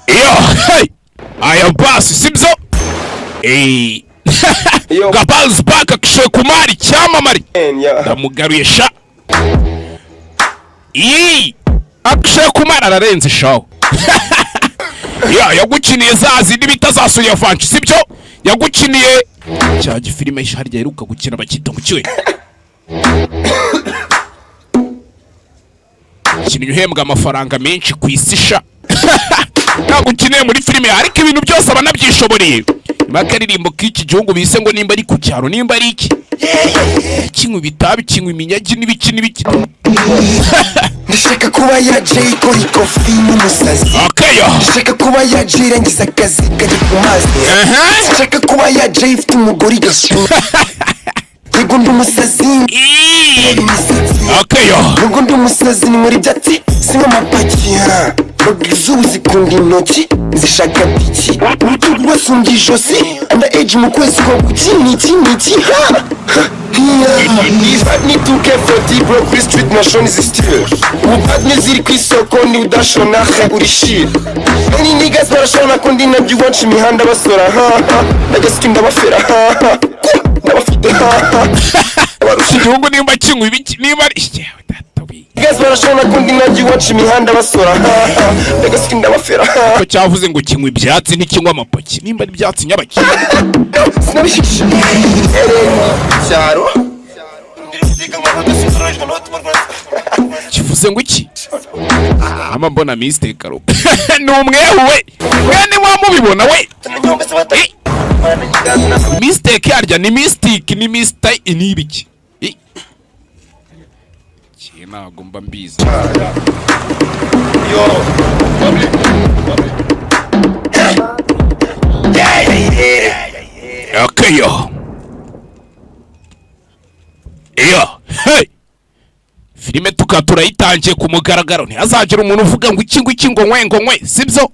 Yo, hey, I am boss, sibyo? Gabal's back akishoye kumari cyamamari. Ndamugaruye sha. Akishoye kumari ararenze shaw. Yagukiniye zazi n'ibitazasuye vanci sibyo? Yagukiniye cya gifilime ishari ryaheruka gukina bakita mu kiwe. Kintu uhembwa amafaranga menshi ku isi sha. Nagukiniye muri filime ariko ibintu byose abanabyishoboreye. Makaririmbo k'iki gihugu bise ngo nimba ari ku cyaro nimba ari iki. Kinywa bitabi kinywa iminyagi n'ibiki. Ndashaka kuba ya Jay kuri kofi n'umusazi. Ndashaka kuba ya Jay rangiza akazi kajya ku mazi. Ndashaka kuba ya Jay ifite umugore gashyuha. Yego ndi umusazi. Yego ndi umusazi ni muri byatsi singa amapaki. Bagizubu zikunda intoki zishaka biki. Urutugu rwasumbye ijosi underage mu kwezi ko gukiniki. These bad need to care for deep broke this street nation is still. Bad niziri kwisoko ni udashona uri shit. Any niggas barashona kundi nabyo watch imihanda basora ndagasiki ndabafera ndabafite igihugu nimba kinywa ibiki niba ari niggas barashona kundi nabyo watch imihanda basora ndagasiki ndabafera ko cyavuze ngo kinywa ibyatsi ntikinywa amapaki nimba ari ibyatsi nyabaki sinabishisha cyaro kivuze ngo iki ama mbona Misteke aro numwewe mwene wamubibona we Misteke arya ni Misteke ni Mistake inibiki ntago mba mbizi yo okay yo hey filime turayitangije ku mugaragaro ntihazagira umuntu uvuga ngo iki ngo nkwe sibyo